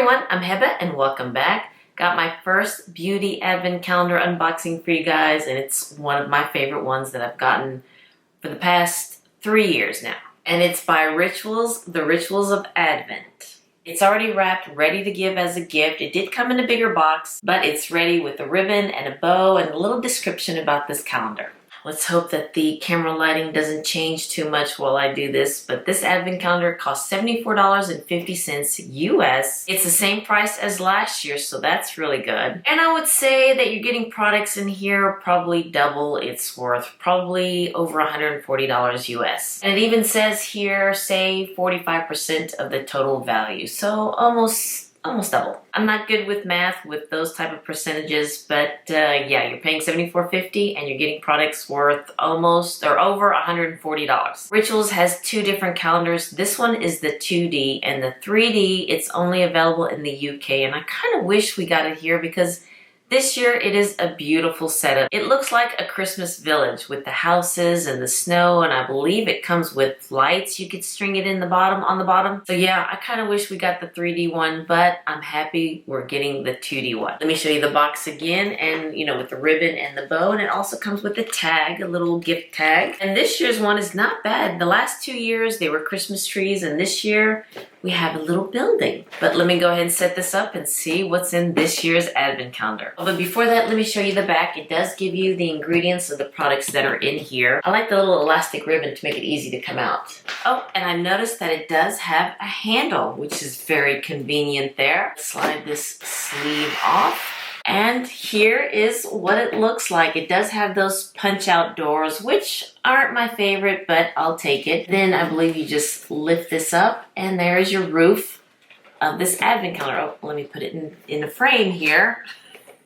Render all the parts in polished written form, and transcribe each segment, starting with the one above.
everyone, I'm Heba and welcome back. Got my first beauty advent calendar unboxing for you guys, and it's one of my favorite ones that I've gotten for the past 3 years now. And it's by Rituals, The Rituals of Advent. It's already wrapped, ready to give as a gift. It did come in a bigger box, but it's ready with a ribbon and a bow and a little description about this calendar. Let's hope that the camera lighting doesn't change too much while I do this, but this advent calendar costs $74.50 US. It's the same price as last year, so that's really good. And I would say that you're getting products in here probably double its worth, probably over $140 US. And it even says here, say 45% of the total value, so almost double. I'm not good with math with those type of percentages, but yeah, you're paying $74.50 and you're getting products worth almost or over $140. Rituals has two different calendars. This one is the 2D, and the 3D, it's only available in the UK, and I kind of wish we got it here because this year it is a beautiful setup. It looks like a Christmas village with the houses and the snow, and I believe it comes with lights. You could string it in the bottom, on the bottom. So yeah, I kind of wish we got the 3D one, but I'm happy we're getting the 2D one. Let me show you the box again, and you know, with the ribbon and the bow, and it also comes with a tag, a little gift tag. And this year's one is not bad. The last 2 years they were Christmas trees, and this year we have a little building. But let me go ahead and set this up and see what's in this year's advent calendar. But before that, let me show you the back. It does give you the ingredients of the products that are in here. I like the little elastic ribbon to make it easy to come out. Oh, and I noticed that it does have a handle, which is very convenient there. Slide this sleeve off. And here is what it looks like. It does have those punch-out doors, which aren't my favorite, but I'll take it. Then I believe you just lift this up, and there's your roof of this advent calendar. Oh, let me put it in a frame here.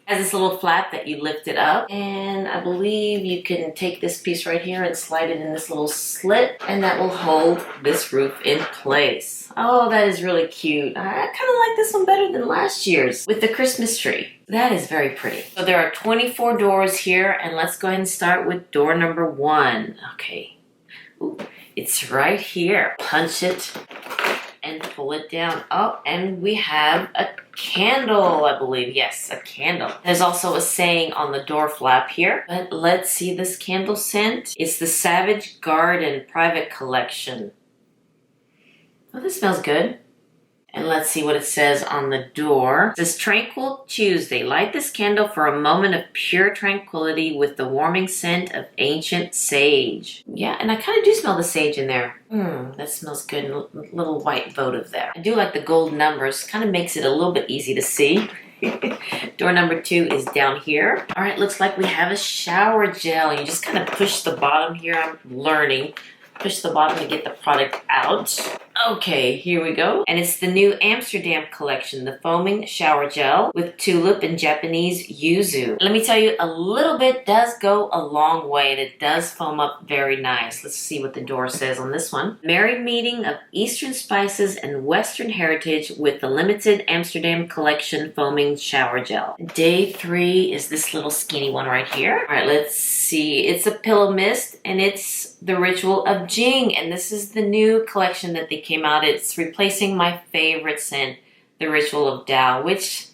It has this little flap that you lift it up, and I believe you can take this piece right here and slide it in this little slit, and that will hold this roof in place. Oh, that is really cute. I kind of like this one better than last year's with the Christmas tree. That is very pretty. So there are 24 doors here, and let's go ahead and start with door number 1. Okay. Ooh, it's right here. Punch it and pull it down. Oh, and we have a candle, I believe. Yes, a candle. There's also a saying on the door flap here. But let's see this candle scent. It's the Savage Garden Private Collection. Oh, this smells good. And let's see what it says on the door. It says, Tranquil Tuesday. Light this candle for a moment of pure tranquility with the warming scent of ancient sage. Yeah, and I kind of do smell the sage in there. That smells good. A little white votive there. I do like the gold numbers. Kind of makes it a little bit easy to see. Door number 2 is down here. All right, looks like we have a shower gel. You just kind of push the bottom here. I'm learning. Push the bottom to get the product out. Okay, here we go. And it's the new Amsterdam collection, the foaming shower gel with tulip and Japanese yuzu. Let me tell you, a little bit does go a long way, and it does foam up very nice. Let's see what the door says on this one. Merry meeting of Eastern spices and Western heritage with the limited Amsterdam collection foaming shower gel. Day 3 is this little skinny one right here. All right, let's see. It's a pillow mist, and it's the Ritual of Jing, and this is the new collection that they came out. It's replacing my favorite scent, the Ritual of Tao, which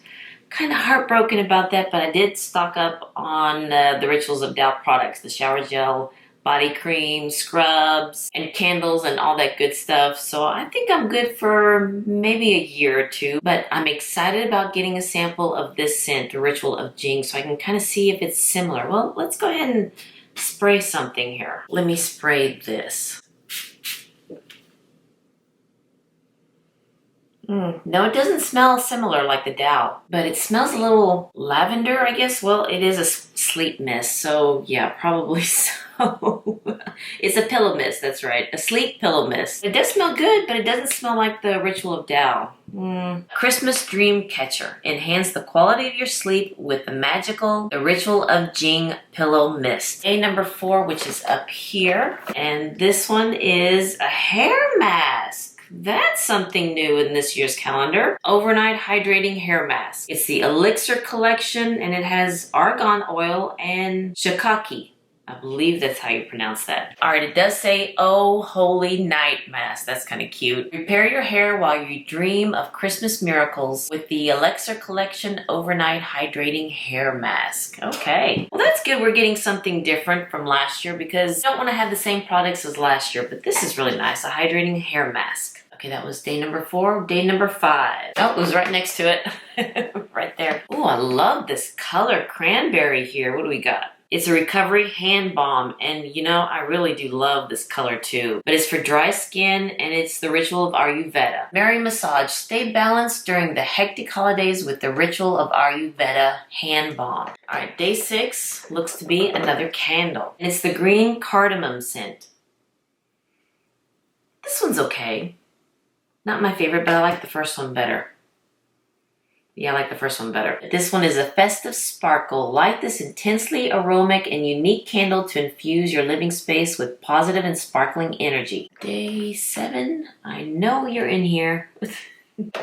kind of heartbroken about that, but I did stock up on the Rituals of Tao products, the shower gel, body cream, scrubs, and candles, and all that good stuff. So I think I'm good for maybe a year or 2, but I'm excited about getting a sample of this scent, the Ritual of Jing, so I can kind of see if it's similar. Well, let's go ahead and spray something here. Let me spray this. No, it doesn't smell similar like the Tao, but it smells a little lavender, I guess. Well, it is a sleep mist, so yeah, probably so. It's a pillow mist, that's right. A sleep pillow mist. It does smell good, but it doesn't smell like the Ritual of Tao. Christmas Dream Catcher. Enhance the quality of your sleep with the magical The Ritual of Jing Pillow Mist. Day number 4, which is up here. And this one is a hair mask. That's something new in this year's calendar. Overnight Hydrating Hair Mask. It's the Elixir collection, and it has argan oil and shiitake. I believe that's how you pronounce that. All right, it does say, "Oh, Holy Night Mask." That's kind of cute. Repair your hair while you dream of Christmas miracles with the Elixir Collection Overnight Hydrating Hair Mask. Okay. Well, that's good. We're getting something different from last year because I don't want to have the same products as last year, but this is really nice. A hydrating hair mask. Okay, that was day number 4. Day number 5. Oh, it was right next to it. Right there. Oh, I love this color cranberry here. What do we got? It's a recovery hand balm, and you know, I really do love this color too. But it's for dry skin, and it's the ritual of Ayurveda. Merry massage. Stay balanced during the hectic holidays with the ritual of Ayurveda hand balm. All right, day 6 looks to be another candle. And it's the green cardamom scent. This one's okay. Not my favorite, but I like the first one better. Yeah, I like the first one better. This one is a festive sparkle. Light this intensely aromatic and unique candle to infuse your living space with positive and sparkling energy. Day 7. I know you're in here.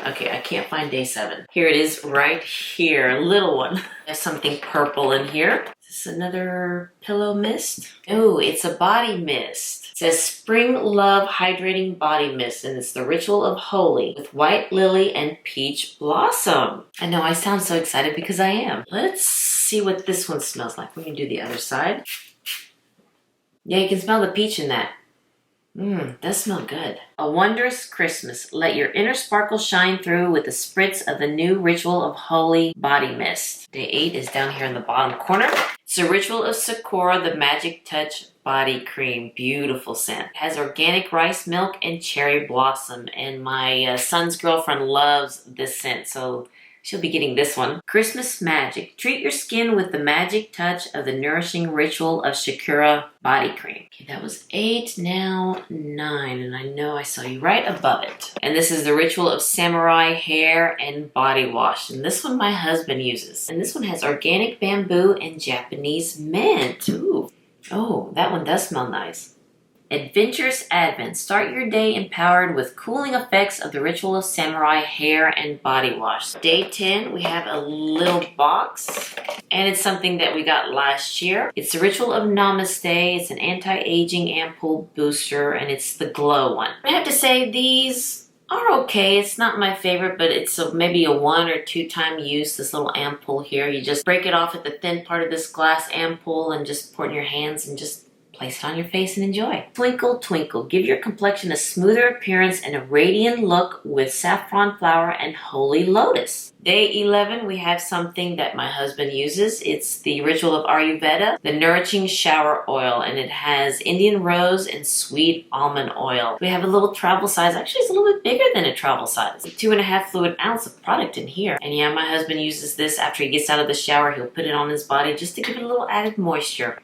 Okay, I can't find day 7. Here it is right here, a little one. There's something purple in here. Is this another pillow mist? Oh, it's a body mist. It says Spring Love Hydrating Body Mist, and it's the ritual of Holy with white lily and peach blossom. I know I sound so excited because I am. Let's see what this one smells like. We can do the other side. Yeah, you can smell the peach in that. Does smell good. A wondrous Christmas. Let your inner sparkle shine through with a spritz of the new ritual of Holy Body Mist. Day 8 is down here in the bottom corner. It's a ritual of Sakura, the Magic Touch Body Cream. Beautiful scent. It has organic rice milk and cherry blossom, and my son's girlfriend loves this scent, so she'll be getting this one. Christmas Magic. Treat your skin with the magic touch of the nourishing ritual of Sakura Body Cream. Okay, that was 8, now 9, and I know I saw you right above it. And this is the ritual of Samurai Hair and Body Wash, and this one my husband uses. And this one has organic bamboo and Japanese mint. Ooh. Oh, that one does smell nice. Adventurous Advent. Start your day empowered with cooling effects of the ritual of Samurai Hair and Body Wash. Day 10, we have a little box, and it's something that we got last year. It's the ritual of Namaste. It's an anti-aging ampoule booster, and it's the glow one. I have to say these are okay. It's not my favorite, but it's maybe a 1 or 2 time use. This little ampoule here, you just break it off at the thin part of this glass ampoule and just pour it in your hands and just place it on your face and enjoy. Twinkle Twinkle. Give your complexion a smoother appearance and a radiant look with saffron flower and holy lotus. Day 11, we have something that my husband uses. It's the ritual of Ayurveda, the nourishing shower oil, and it has Indian rose and sweet almond oil. We have a little travel size. Actually, it's a little bit bigger than a travel size. 2.5 fluid ounce of product in here. And yeah, my husband uses this after he gets out of the shower. He'll put it on his body just to give it a little added moisture.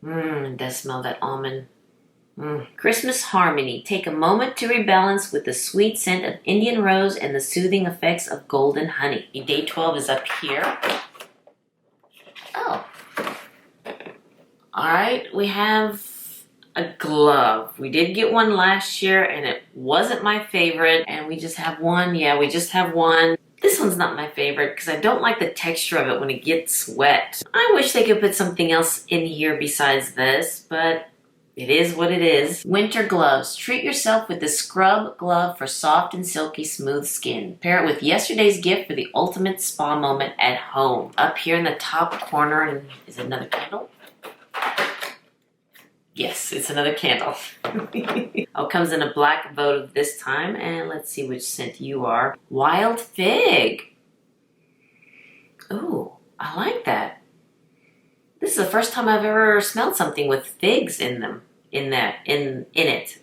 It does smell that almond. Christmas Harmony. Take a moment to rebalance with the sweet scent of Indian rose and the soothing effects of golden honey. Day 12 is up here. Oh. Alright, we have a glove. We did get one last year and it wasn't my favorite, and we just have one. Yeah, we just have one. This one's not my favorite because I don't like the texture of it when it gets wet. I wish they could put something else in here besides this, but it is what it is. Winter gloves. Treat yourself with the scrub glove for soft and silky smooth skin. Pair it with yesterday's gift for the ultimate spa moment at home. Up here in the top corner is another candle. Yes, it's another candle. Oh, comes in a black votive this time, and let's see which scent you are. Wild Fig. Ooh, I like that. This is the first time I've ever smelled something with figs in them, in it.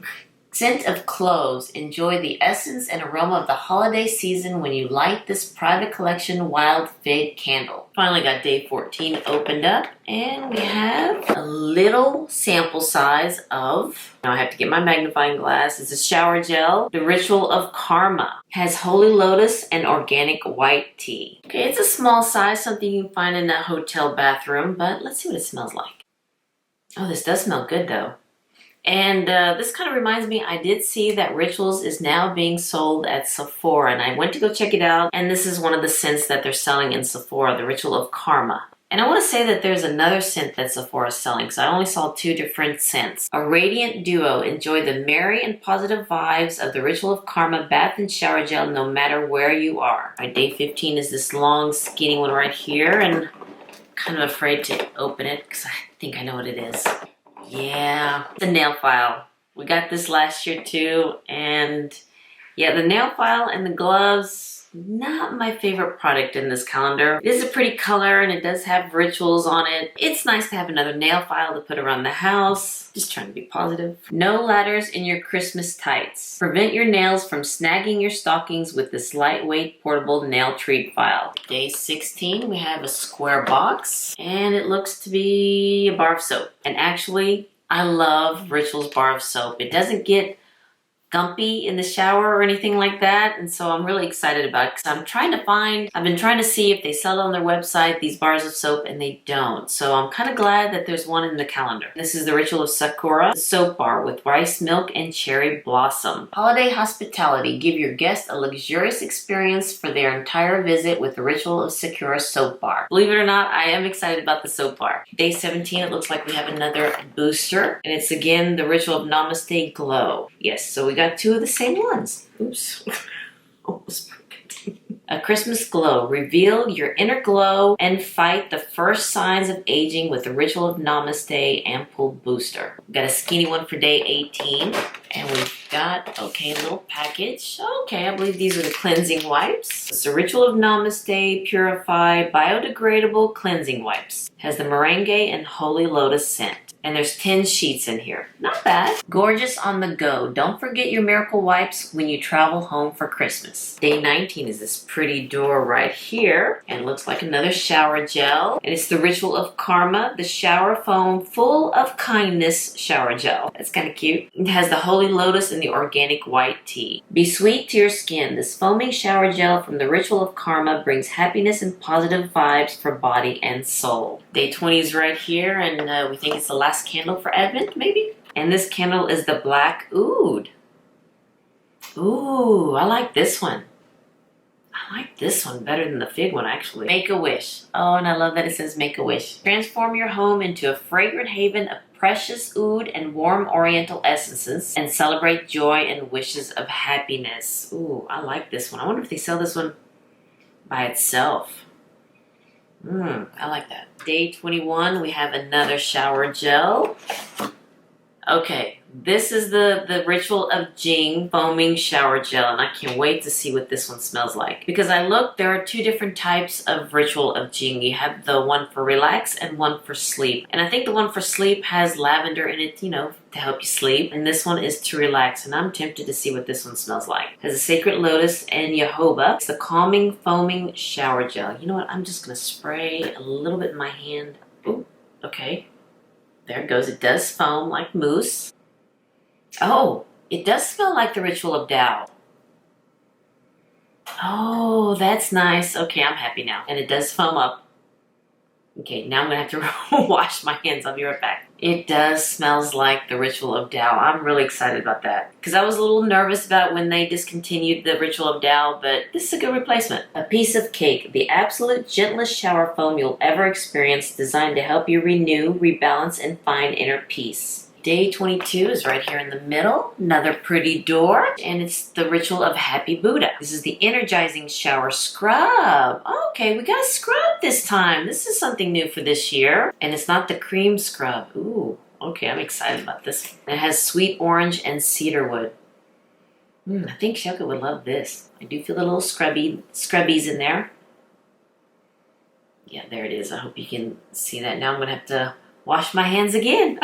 Scent of cloves. Enjoy the essence and aroma of the holiday season when you light this private collection Wild Fig candle. Finally got day 14 opened up, and we have a little sample size of, now I have to get my magnifying glass. It's a shower gel. The Ritual of Karma. Has holy lotus and organic white tea. Okay, it's a small size, something you can find in a hotel bathroom, but let's see what it smells like. Oh, this does smell good though. And this kind of reminds me, I did see that Rituals is now being sold at Sephora, and I went to go check it out, and this is one of the scents that they're selling in Sephora, the Ritual of Karma. And I want to say that there's another scent that Sephora is selling, because I only saw 2 different scents. A radiant duo. Enjoy the merry and positive vibes of the Ritual of Karma bath and shower gel no matter where you are. All right, day 15 is this long, skinny one right here, and I'm kind of afraid to open it because I think I know what it is. Yeah, the nail file. We got this last year too, and yeah, the nail file and the gloves, not my favorite product in this calendar. It is a pretty color and it does have rituals on it. It's nice to have another nail file to put around the house. Just trying to be positive. No ladders in your Christmas tights. Prevent your nails from snagging your stockings with this lightweight portable nail treat file. Day 16, we have a square box and it looks to be a bar of soap. And actually, I love Ritual's bar of soap. It doesn't get gumpy in the shower or anything like that, and so I'm really excited about it because I've been trying to see if they sell it on their website, these bars of soap, and they don't. So I'm kind of glad that there's one in the calendar. This is the Ritual of Sakura soap bar with rice milk and cherry blossom. Holiday hospitality. Give your guests a luxurious experience for their entire visit with the Ritual of Sakura soap bar. Believe it or not, I am excited about the soap bar. Day 17, it looks like we have another booster, and it's again the Ritual of Namaste Glow. Yes, so we got 2 of the same ones. Oops. Almost broke it. A Christmas glow. Reveal your inner glow and fight the first signs of aging with the Ritual of Namaste Ampoule Booster. We've got a skinny one for day 18. And we've got, okay, a little package. Okay, I believe these are the cleansing wipes. It's the Ritual of Namaste Purify Biodegradable Cleansing Wipes. It has the Merengue and Holy Lotus scent. And there's 10 sheets in here. Not bad. Gorgeous on the go. Don't forget your miracle wipes when you travel home for Christmas. Day 19 is this pretty door right here. And it looks like another shower gel. And it's the Ritual of Karma, the shower foam full of kindness shower gel. That's kind of cute. It has the Holy Lotus and the organic white tea. Be sweet to your skin. This foaming shower gel from the Ritual of Karma brings happiness and positive vibes for body and soul. Day 20 is right here, and we think it's the last candle for Advent, maybe? And this candle is the Black Oud. Ooh, I like this one. I like this one better than the fig one, actually. Make a wish. Oh, and I love that it says make a wish. Transform your home into a fragrant haven of precious oud and warm oriental essences and celebrate joy and wishes of happiness. Ooh, I like this one. I wonder if they sell this one by itself. I like that. Day 21, we have another shower gel. Okay, this is the Ritual of Jing foaming shower gel, and I can't wait to see what this one smells like. Because I looked, there are 2 different types of Ritual of Jing. You have the one for relax and one for sleep. And I think the one for sleep has lavender in it, to help you sleep. And this one is to relax, and I'm tempted to see what this one smells like. It has a Sacred Lotus and Heba. It's the calming foaming shower gel. You know what? I'm just going to spray a little bit in my hand. Ooh, okay. There it goes. It does foam like mousse. Oh, it does smell like the Ritual of Tao. Oh, that's nice. Okay, I'm happy now. And it does foam up. Okay, now I'm going to have to wash my hands. I'll be right back. It does smells like the Ritual of Tao. I'm really excited about that. Because I was a little nervous about when they discontinued the Ritual of Tao, but this is a good replacement. A piece of cake. The absolute gentlest shower foam you'll ever experience, designed to help you renew, rebalance, and find inner peace. Day 22 is right here in the middle. Another pretty door. And it's the Ritual of Happy Buddha. This is the Energizing Shower Scrub. Okay, we got a scrub this time. This is something new for this year. And it's not the cream scrub. Ooh, okay, I'm excited about this. It has sweet orange and cedarwood. I think Shoko would love this. I do feel the little scrubbies in there. Yeah, there it is. I hope you can see that. Now I'm going to have to wash my hands again.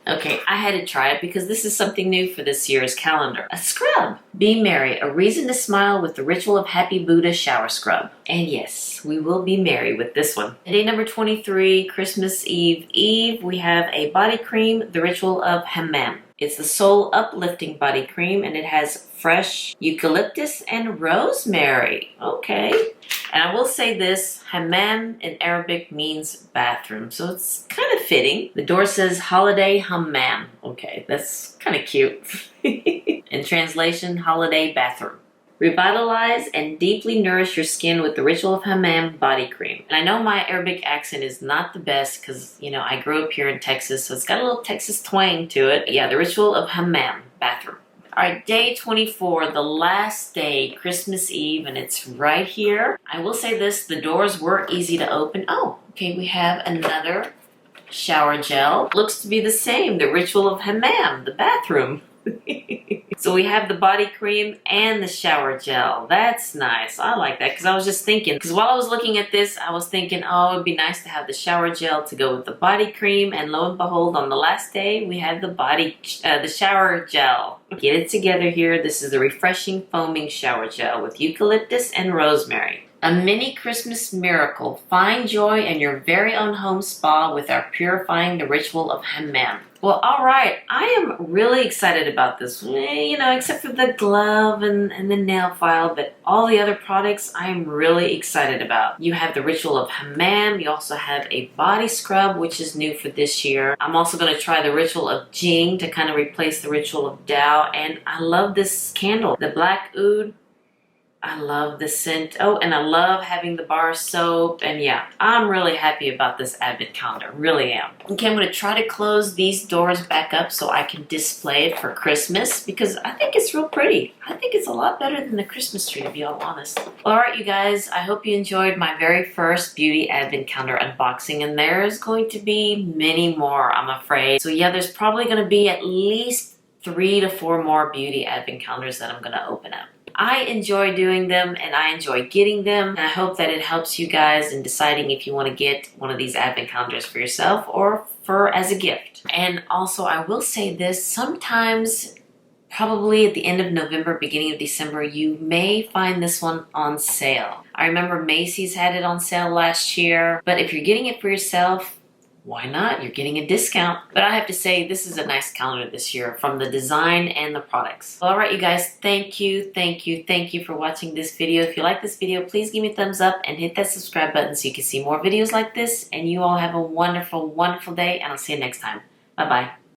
Okay, I had to try it because this is something new for this year's calendar. A scrub. Be merry, a reason to smile with the Ritual of Happy Buddha shower scrub. And yes, we will be merry with this one. Day number 23, Christmas Eve, we have a body cream, the Ritual of Hammam. It's the Soul Uplifting Body Cream, and it has fresh eucalyptus and rosemary. Okay. And I will say this, hammam in Arabic means bathroom, so it's kind of fitting. The door says holiday hammam. Okay, that's kind of cute. In translation, holiday bathroom. Revitalize and deeply nourish your skin with the Ritual of Hammam body cream. And I know my Arabic accent is not the best because, you know, I grew up here in Texas, so it's got a little Texas twang to it. Yeah, the Ritual of Hammam bathroom. All right, day 24, the last day, Christmas Eve, and it's right here. I will say this, the doors were easy to open. Oh, okay, we have another shower gel. Looks to be the same, the Ritual of Hammam, the bathroom. So we have the body cream and the shower gel. That's nice. I like that because I was just thinking, because while I was looking at this, I was thinking, oh, it'd be nice to have the shower gel to go with the body cream. And lo and behold, on the last day, we had the shower gel. Get it together here. This is the refreshing foaming shower gel with eucalyptus and rosemary. A mini Christmas miracle. Find joy in your very own home spa with our purifying the Ritual of Hammam. Well, all right. I am really excited about this. You know, except for the glove and the nail file, but all the other products I am really excited about. You have the Ritual of Hammam. You also have a body scrub, which is new for this year. I'm also going to try the Ritual of Jing to kind of replace the Ritual of Dao. And I love this candle, the Black Oud. I love the scent. Oh, and I love having the bar soap. And yeah, I'm really happy about this advent calendar. Really am. Okay, I'm going to try to close these doors back up so I can display it for Christmas because I think it's real pretty. I think it's a lot better than the Christmas tree, to be all honest. All right, you guys, I hope you enjoyed my very first beauty advent calendar unboxing, and there's going to be many more, I'm afraid. So yeah, there's probably going to be at least 3 to 4 more beauty advent calendars that I'm going to open up. I enjoy doing them and I enjoy getting them. And I hope that it helps you guys in deciding if you want to get one of these advent calendars for yourself or for as a gift. And also I will say this, sometimes probably at the end of November, beginning of December, you may find this one on sale. I remember Macy's had it on sale last year, but if you're getting it for yourself, why not? You're getting a discount. But I have to say, this is a nice calendar this year from the design and the products. All right, you guys, thank you for watching this video. If you like this video, please give me a thumbs up and hit that subscribe button so you can see more videos like this. And you all have a wonderful, wonderful day, and I'll see you next time. Bye-bye.